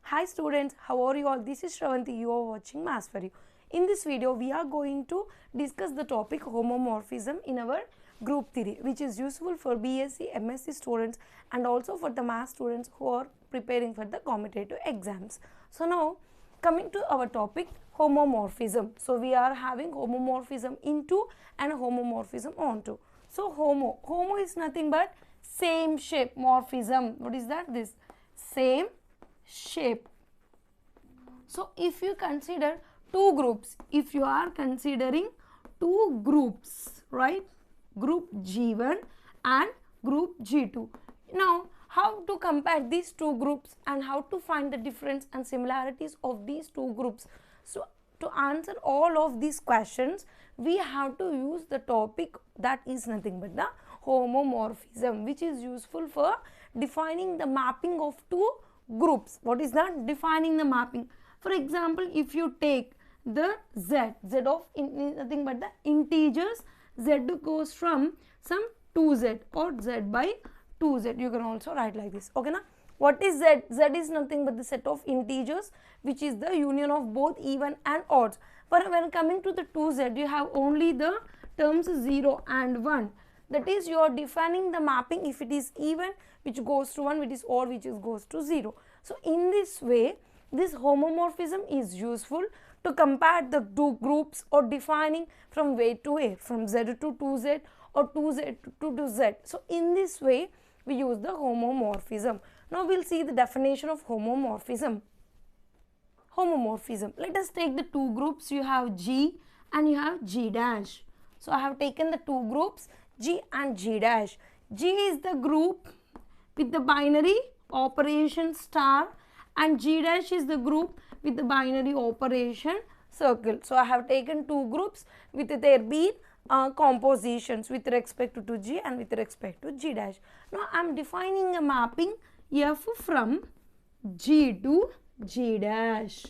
Hi students, how are you all? This is Shravanti, you are watching Maths for You. In this video, we are going to discuss the topic homomorphism in our group theory, which is useful for BSc, MSc students and also for the math students who are preparing for the competitive exams. So now, coming to our topic, homomorphism. So we are having homomorphism into and homomorphism onto. So homo is nothing but same shape, morphism. What is that? This same shape. So if you consider two groups, if you are considering two groups, right, group G1 and group G2. Now how to compare these two groups and how to find the difference and similarities of these two groups. So to answer all of these questions, we have to use the topic that is nothing but the homomorphism, which is useful for defining the mapping of two groups. What is that? Defining the mapping. For example, if you take the z of nothing but the integers, z goes from some 2z or z by 2z. You can also write like this. Okay, na? What is z? Z is nothing but the set of integers which is the union of both even and odds. But when coming to the 2z, you have only the terms 0 and 1. That is, you are defining the mapping. If it is even, which goes to 1, which is odd, which goes to 0. So in this way, this homomorphism is useful to compare the two groups or defining from where to where, from z to 2z or 2z to 2z. So in this way, we use the homomorphism. Now we will see the definition of homomorphism. Homomorphism. Let us take the two groups. You have G and you have G dash. So I have taken the two groups G and G dash. G is the group with the binary operation star and G dash is the group with the binary operation circle. So I have taken two groups with their being compositions with respect to G and with respect to G dash. Now I am defining a mapping F from G to G dash.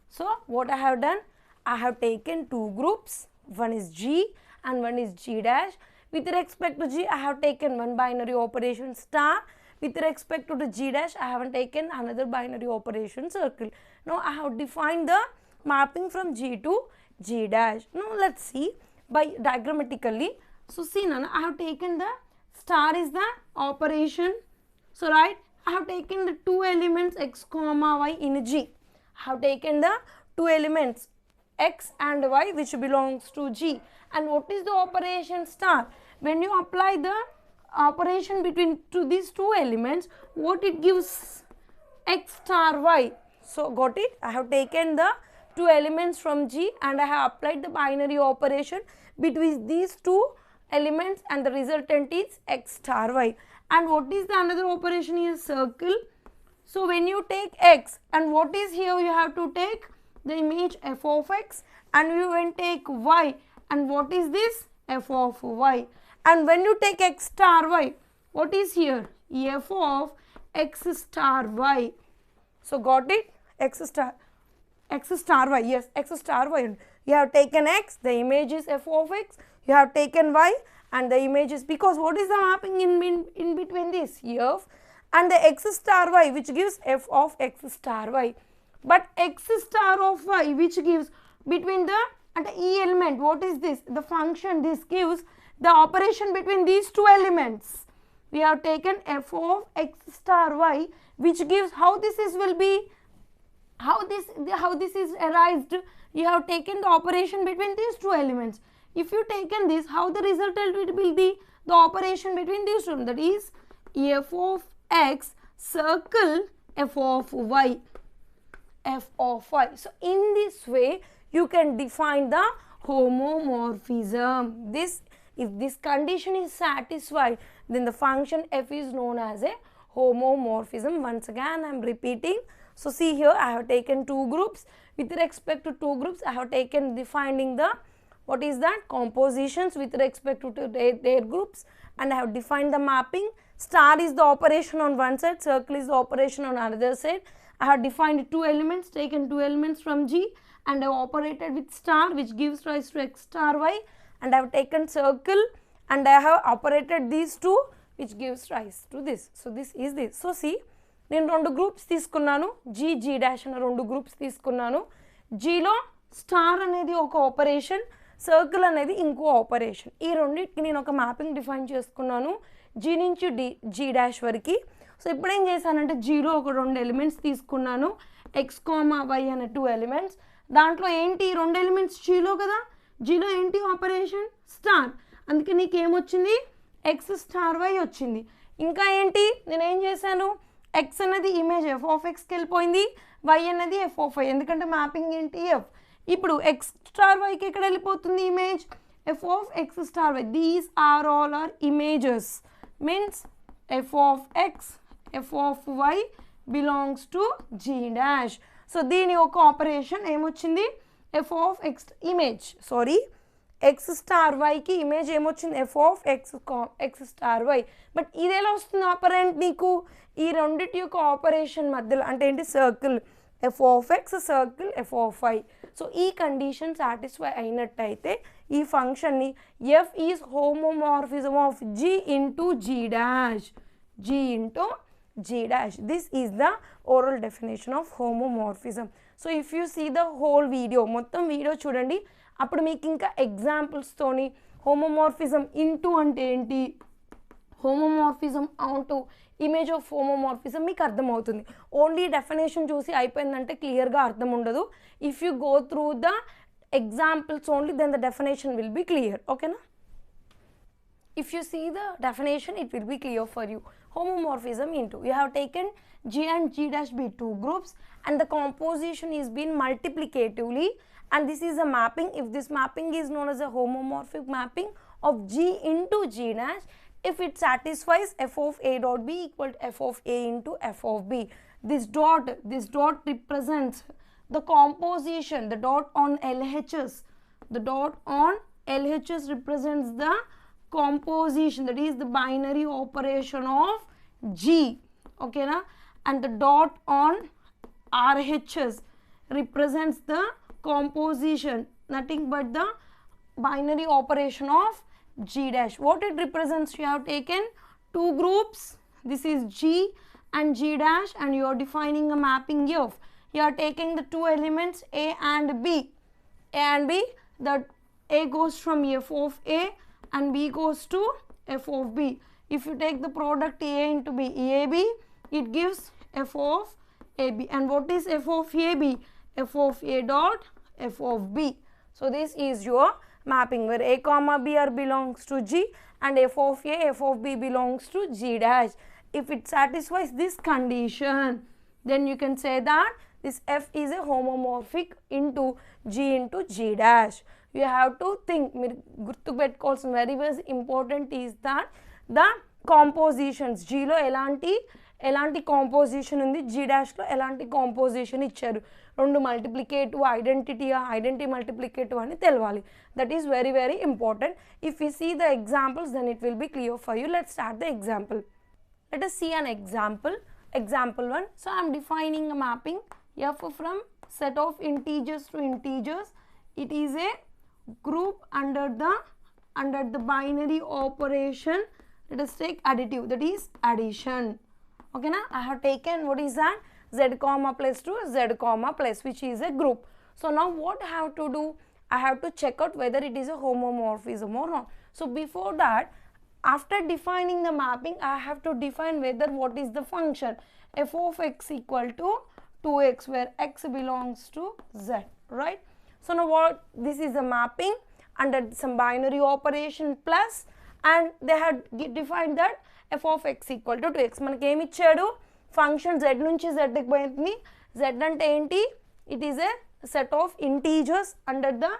So what I have done? I have taken two groups. One is G and one is G dash. With respect to G, I have taken one binary operation star. With respect to the G dash, I have taken another binary operation circle. Now I have defined the mapping from G to G dash. Now let's see by diagrammatically. So see, Nana, I have taken the star is the operation. So right, I have taken the two elements x comma y in G. I have taken the two elements x and y which belongs to G. And what is the operation star? When you apply the operation between these two elements, what it gives? X star y. So got it? I have taken the two elements from G and I have applied the binary operation between these two elements and the resultant is x star y. And what is the another operation is circle. So when you take x and what is here, you have to take the image f of x and you when take y and what is this? F of y. And when you take x star y, what is here? F of x star y. So got it? X star y, yes, x star y. You have taken x, the image is f of x. You have taken y and the image is, because what is the mapping in between this? F and the x star y which gives f of x star y. But x star of y which gives between the and the e element, what is this? The function, this gives the operation between these two elements. We have taken f of x star y which gives how this is will be, how this is arised. You have taken the operation between these two elements. If you taken this, how the resultant will be the operation between these two, that is f of x circle f of y. F of y. So in this way you can define the homomorphism. If this condition is satisfied, then the function f is known as a homomorphism. Once again I am repeating. So see here, I have taken two groups. With respect to two groups, I have taken defining the, what is that? Compositions with respect to their groups, and I have defined the mapping. Star is the operation on one side, circle is the operation on another side. I have defined two elements, taken two elements from G and I have operated with star which gives rise to x star y, and I have taken circle and I have operated these two which gives rise to this. So this is this. So see, నేను 2 groups తీసుకున్నాను, G G dash అన్న 2 groups తీసుకున్నాను. జీలో star అనేది ఒక operation, circle అనేది ఇంకో operation. ఈ రెండింటికి నేను ఒక మ్యాపింగ్ డిఫైన్ చేసుకున్నాను జీ నుంచి జీ డాష్ వరకు. సో ఇప్పుడు ఏం చేశానంటే జీలో ఒక 2 ఎలిమెంట్స్ తీసుకున్నాను, ఎక్స్ కామా వై అనే 2 ఎలిమెంట్స్. దాంట్లో ఏంటి 2 ఎలిమెంట్స్ జీలో కదా, జీలో ఏంటి ఆపరేషన్ స్టార్, అందుకే నీకు ఏమొచ్చింది ఎక్స్ స్టార్ వై వచ్చింది. ఇంకా ఏంటి నేనేం చేశాను, ఎక్స్ అనేది ఇమేజ్ ఎఫ్ ఆఫ్ ఎక్స్కి వెళ్ళిపోయింది, వై అనేది ఎఫ్ ఆఫ్ వై, ఎందుకంటే మ్యాపింగ్ ఏంటి ఎఫ్. ఇప్పుడు ఎక్స్ స్టార్ వైకి ఎక్కడ వెళ్ళిపోతుంది image F of X star Y. These are all our images, means F of X F of Y belongs to G dash. So దీని యొక్క operation ఏమొచ్చింది F of X image, sorry X star వైకి image ఏమొచ్చింది F of X star Y. But ఇది ఎలా వస్తుంది operant నీకు, ఈ రెండింటి యొక్క ఆపరేషన్ మధ్యలో అంటే ఏంటి circle f of x circle f of y. So ఈ కండిషన్ సాటిస్ఫై అయినట్టయితే ఈ ఫంక్షన్ని f is homomorphism of G into G dash, G into G dash. This is the oral definition of homomorphism. So if you see the whole video, మొత్తం video చూడండి, అప్పుడు మీకు ఇంకా ఎగ్జాంపుల్స్తోని హోమోమార్ఫిజం ఇంటూ అంటే ఏంటి, homomorphism onto image of homomorphism మీకు అర్థమవుతుంది. ఓన్లీ డెఫినేషన్ చూసి అయిపోయిందంటే క్లియర్గా అర్థం ఉండదు. If you go through the examples only then the definition will be clear. ఓకేనా? If you see the definition, it will be clear for you. Homomorphism into, you have taken G and G dash be 2 groups and the composition is been multiplicatively, and this is a mapping. If this mapping is known as a homomorphic mapping of G into G dash, if it satisfies f of a dot b equal to f of a into f of b. This dot represents the composition, the dot on LHS, the dot on LHS represents the composition, that is the binary operation of G, okay na, and the dot on RHS represents the composition, nothing but the binary operation of G dash. What it represents, you have taken 2 groups, this is G and G dash, and you are defining a mapping F. You are taking the 2 elements A and B, that A goes from f of A and B goes to f of B. If you take the product A into B, EAB, it gives f of AB. And what is f of AB? f of A dot f of B. So this is your mapping where A comma B are belongs to G and f of A, f of B belongs to G dash. If it satisfies this condition, then you can say that this f is a homomorphic into G into G dash. You have to think, gurtu pettukovalsina very very important is that the compositions, G lo elanti composition undi, G dash lo elanti composition icharu, rendu multiplicative identity multiplicative ani telvali. That is very very important. If we see the examples, then it will be clear for you. Let's start the example. Let us see an example. Example 1. So I am defining a mapping f from set of integers to integers. It is a group under the binary operation. Let us take additive, that is addition. Okay na, I have taken, what is that, z comma plus to z comma plus, which is a group. So now what I have to do, I have to check out whether it is a homomorphism or not. So before that, after defining the mapping, I have to define whether what is the function f of x equal to 2x, where x belongs to z, right? So now what, this is a mapping under some binary operation plus, and they had defined that f of x equal to 2x. మనకి ఏమి ఇచ్చాడు, function z నుంచి z కి పోయింది. z అంటే ఏంటి, it is a set of integers under the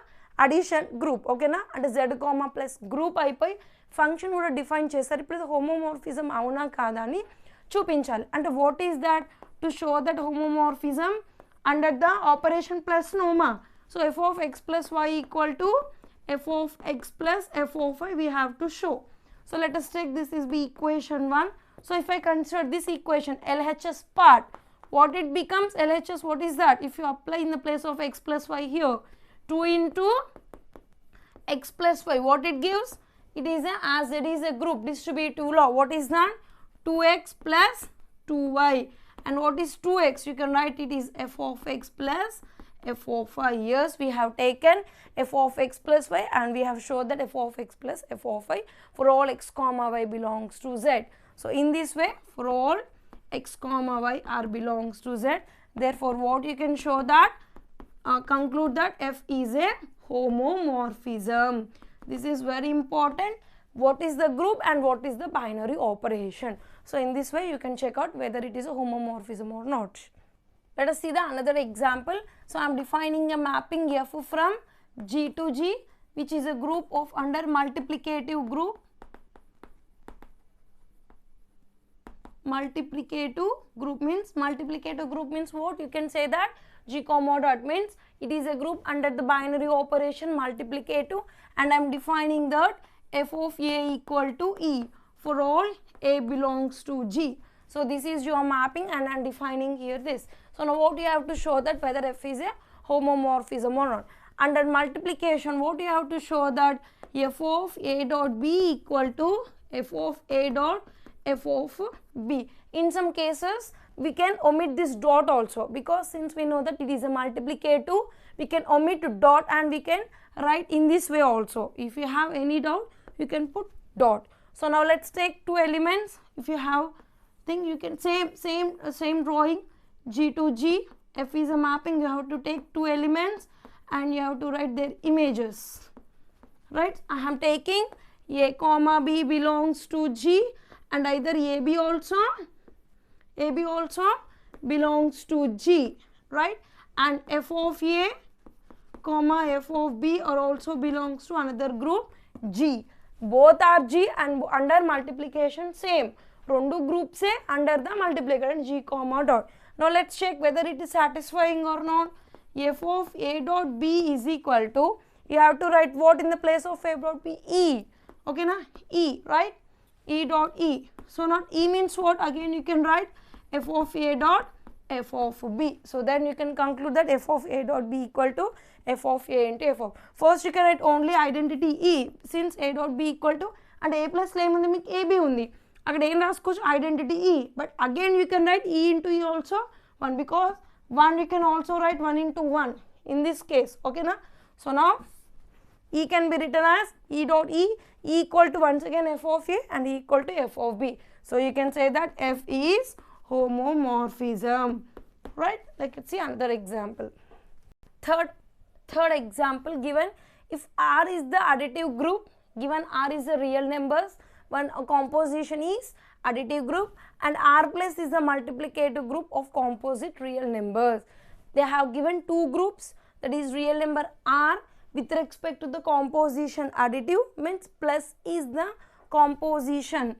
addition group, ఓకేనా, అంటే z కామా ప్లస్ గ్రూప్ అయిపోయి ఫంక్షన్ కూడా డిఫైన్ చేస్తారు. ఇప్పుడు హోమోమార్ఫిజం అవునా కాదా అని చూపించాలి. అంటే what is that, to show that homomorphism under the operation plus noma. So f of x plus y equal to f of x plus f of y we have to show. So let us take this is be equation 1. So if I consider this equation LHS part, what it becomes, LHS what is that, if you apply in the place of x plus y here, 2 into x plus y, what it gives, it is a, as it is a group distributive law, what is that, 2x plus 2y, And what is 2x? You can write it is f of x plus f of y. Yes, we have taken f of x plus y and we have shown that f of x plus f of y for all x comma y belongs to z. So in this way, for all x comma y are belongs to z, therefore what you can show that, conclude that f is a homomorphism. This is very important. What is the group and what is the binary operation? So in this way you can check out whether it is a homomorphism or not. Let us see the another example. So I am defining a mapping f from G to G, which is a group of under multiplicative group. Multiplicative group means what? You can say that G comma dot means it is a group under the binary operation multiplicative, and I am defining that f of a equal to e for all a belongs to G. So this is your mapping and I am defining here this. So now what you have to show that whether f is a homomorphism or not. Under multiplication, what you have to show that f of a dot b equal to f of a dot f of b. In some cases we can omit this dot also, because since we know that it is a multiplicative, we can omit dot and we can write in this way also. If you have any doubt, you can put dot. So now let's take two elements. If you have thing, you can same drawing, G to G, f is a mapping, you have to take two elements and you have to write their images, right? I am taking a comma b belongs to G, and either AB also belongs to G, right? And f of a comma f of b are also belongs to another group G. Both are G and under multiplication same. Rendu groups under the multiplication G comma dot. Now let's check whether it is satisfying or not. F of a dot b is equal to, you have to write what in the place of a dot b? E. Okay na? E, right? E dot E. So not E means what? Again you can write f of a dot f of b. So then you can conclude that f of a dot b equal to f of a into f of. First you can write only identity E, since a dot b equal to, and a plus lame undi meeku ab undi. Akkada em raskochu identity E, but again you can write E into E also 1, because 1 you can also write 1 into 1 in this case. Okay na? So now E can be written as E dot E equal to once again f of A and E equal to f of B. So you can say that f is homomorphism, right? Let's see another example. Third example given, if R is the additive group, given R is the real numbers, one composition is additive group, and R plus is the multiplicative group of composite real numbers. They have given two groups, that is real number R with respect to the composition additive, means plus is the composition,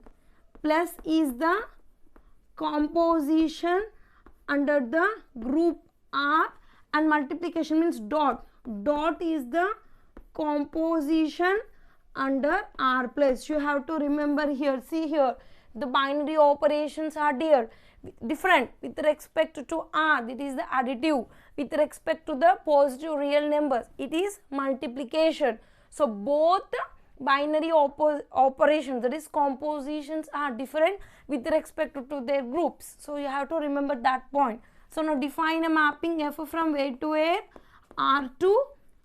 under the group R, and multiplication means dot is the composition under R plus. You have to remember here, see here, the binary operations are different with respect to R, that is the additive. With respect to the positive real numbers, it is multiplication. So both binary operations, that is compositions, are different with respect to their groups. So you have to remember that point. So now define a mapping f from where to where? R to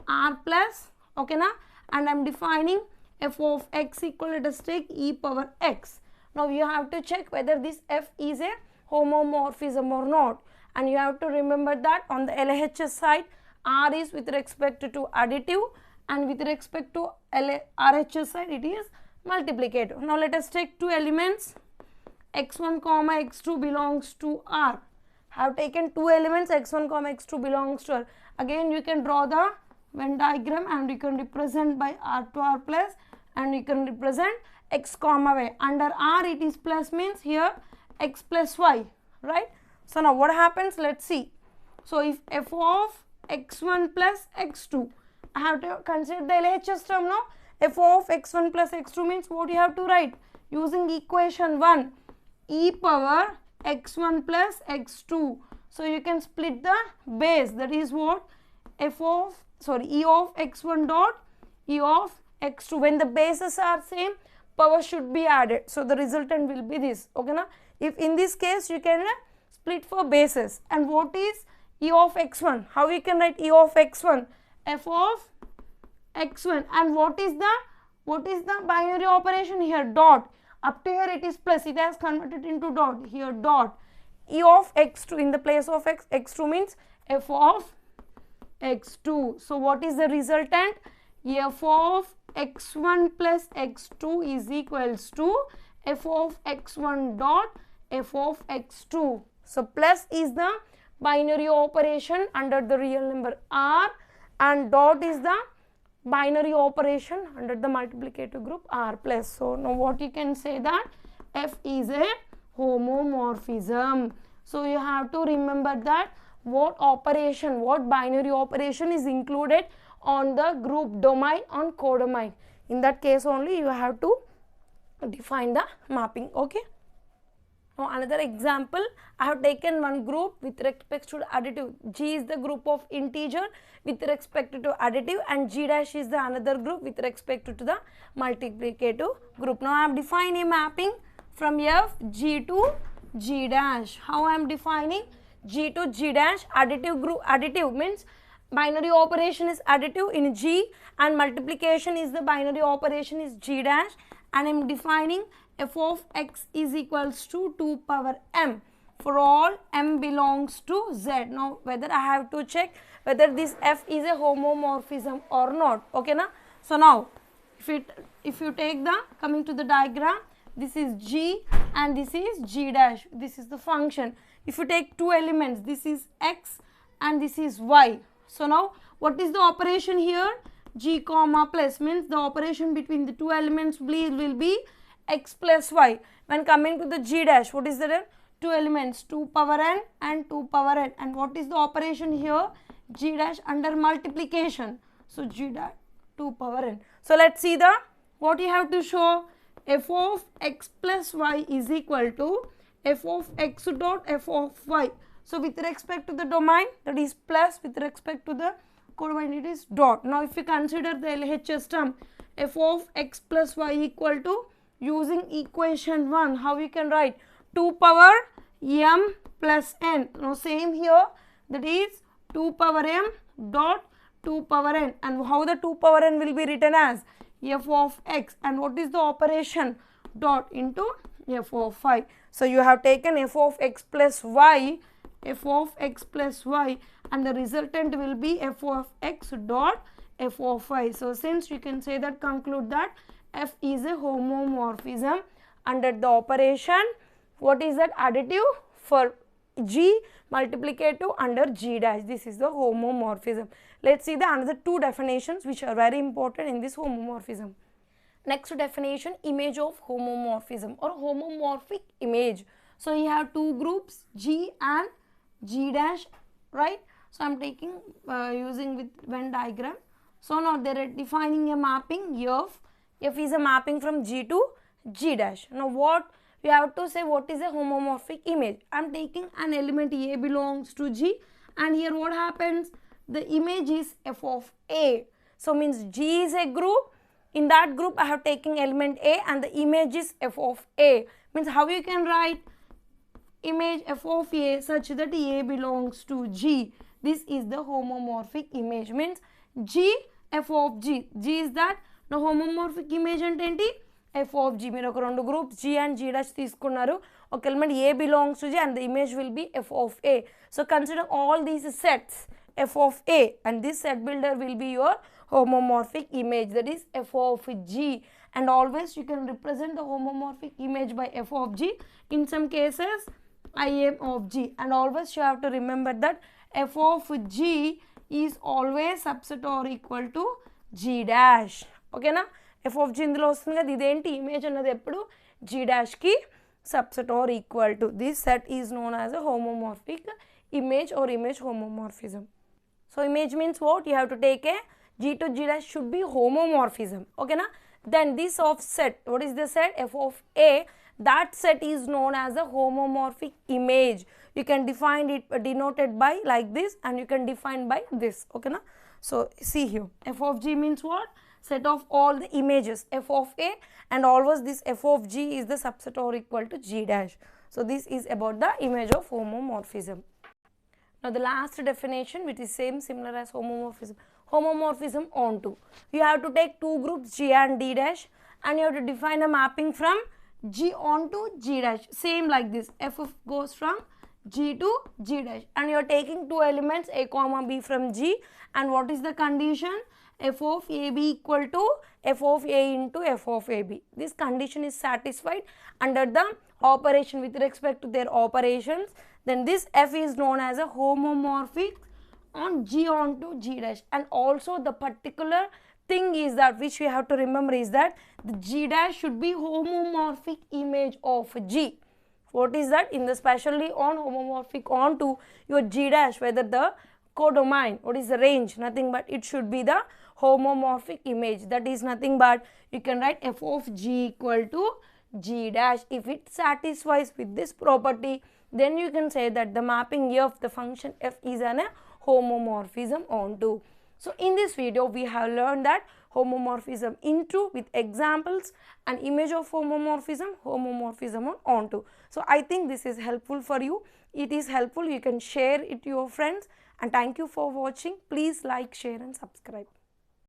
R plus, okay na? And I am defining f of x equal, let us take e power x. Now you have to check whether this f is a homomorphism or not, and you have to remember that on the LHS side R is with respect to additive, and with respect to RHS side it is multiplicative. Now let us take two elements, x1 comma x2 belongs to R. I have taken two elements, x1 comma x2 belongs to R. Again you can draw the Venn diagram and you can represent by R to R plus, and you can represent x comma y. Under R it is plus, means here x plus y, right? So now what happens, let's see. So if f of x1 plus x2, I have to consider the LHS term now. F of x1 plus x2 means what you have to write? Using equation 1, e power x1 plus x2. So you can split the base, that is what? E of x1 dot e of x2. When the bases are same, power should be added. So the resultant will be this, okay na? If in this case you can split for bases. And what is E of x1? How we can write E of x1? F of x1. And what is the binary operation here? Dot. Up to here it is plus, it has converted into dot. Here dot. E of x2 in the place of x, x2 means f of x2. So what is the resultant? F of x1 plus x2 is equals to f of x1 dot f of x2. So plus is the binary operation under the real number r, and dot is the binary operation under the multiplicative group r plus. So now what you can say that f is a homomorphism. So you have to remember that what binary operation is included on the group domain, on codomain. In that case only you have to define the mapping. Okay. Now another example, I have taken one group with respect to additive. G is the group of integer with respect to additive, and G dash is the another group with respect to the multiplicative group. Now I am defining a mapping from F, G to G dash. How I am defining? G to G dash, additive group. Additive means binary operation is additive in G, and multiplication is the binary operation is G dash, and I am defining f of x is equals to 2 power m for all m belongs to z. Now whether I have to check whether this f is a homomorphism or not. Okay na? So now if you take the, coming to the diagram, this is G and this is G dash, this is the function. If you take two elements, this is x and this is y. So now what is the operation here? G comma plus means the operation between the two elements will be x plus y. When coming to the G dash, what is the two elements? 2 power n and 2 power n. And what is the operation here? G dash under multiplication. So G dash 2 power n. So let's see the, what you have to show. F of x plus y is equal to f of x dot f of y. So with respect to the domain, that is plus, with respect to the codomain it is dot. Now if you consider the LHS term, f of x plus y equal to, using equation 1, how you can write? 2 power m plus n. Now same here, that is 2 power m dot 2 power n. And how the 2 power n will be written as? F of x. And what is the operation? Dot into f of y. So you have taken f of x plus y, f of x plus y, and the resultant will be f of x dot f of y. So since you can say that, conclude that f is a homomorphism under the operation, what is that? Additive for G, multiplicative under G dash. This is the homomorphism. Let's see the another two definitions which are very important in this homomorphism. Next definition, image of homomorphism or homomorphic image. So you have two groups, G and G dash, right? So I am taking using with Venn diagram. So now they are defining a mapping F. F is a mapping from G to G dash. Now what you have to say, what is a homomorphic image? I am taking an element A belongs to G, and here what happens? The image is f of A. So means G is a group. In that group I have taken element A and the image is f of A. Means how you can write image f of A such that A belongs to G. This is the homomorphic image. Means G f of G. G is that. Now homomorphic image ante enti? F of G. Meeru oka rendu groups G and G dash teeskunnaru. Okay, element A belongs to G and the image will be f of A. So consider all these sets f of A, and this set builder will be your homomorphic image, that is f of G. And always you can represent the homomorphic image by f of G. In some cases Im of G, and always you have to remember that f of G is always subset or equal to G dash. Okay na? F of G indulo vastundi kada, identi image annadi eppudu G dash ki subset or equal to. This set is known as a homomorphic image or image homomorphism. So image means what? You have to take a G to G dash should be homomorphism. Okay na? Then this of set, what is the set? F of A. That set is known as a homomorphic image. You can define it denoted by like this, and you can define by this. Okay na? So see here, f of G means what? Set of all the images f of A, and always this f of G is the subset or equal to G dash. So this is about the image of homomorphism. Now the last definition, which is similar as homomorphism. Homomorphism onto. You have to take two groups G and D dash, and you have to define a mapping from G onto G dash. Same like this. F goes from G to G dash, and you are taking two elements A comma B from G, and what is the condition? F of AB equal to F of A into F of AB. This condition is satisfied under the operation with respect to their operations. Then this F is known as a homomorphic on G onto G dash. And also the particular thing is that which we have to remember is that the G dash should be homomorphic image of G. What is that? In the specially on homomorphic onto your G dash, whether the codomain, what is the range? Nothing but it should be the homomorphic image. That is nothing but you can write F of G equal to G dash. If it satisfies with this property, then you can say that the mapping of the function f is an homomorphism onto. So in this video we have learned that homomorphism into with examples, an image of homomorphism, homomorphism on onto. So I think this is helpful for you. It is helpful, you can share it to your friends, and thank you for watching. Please like, share and subscribe.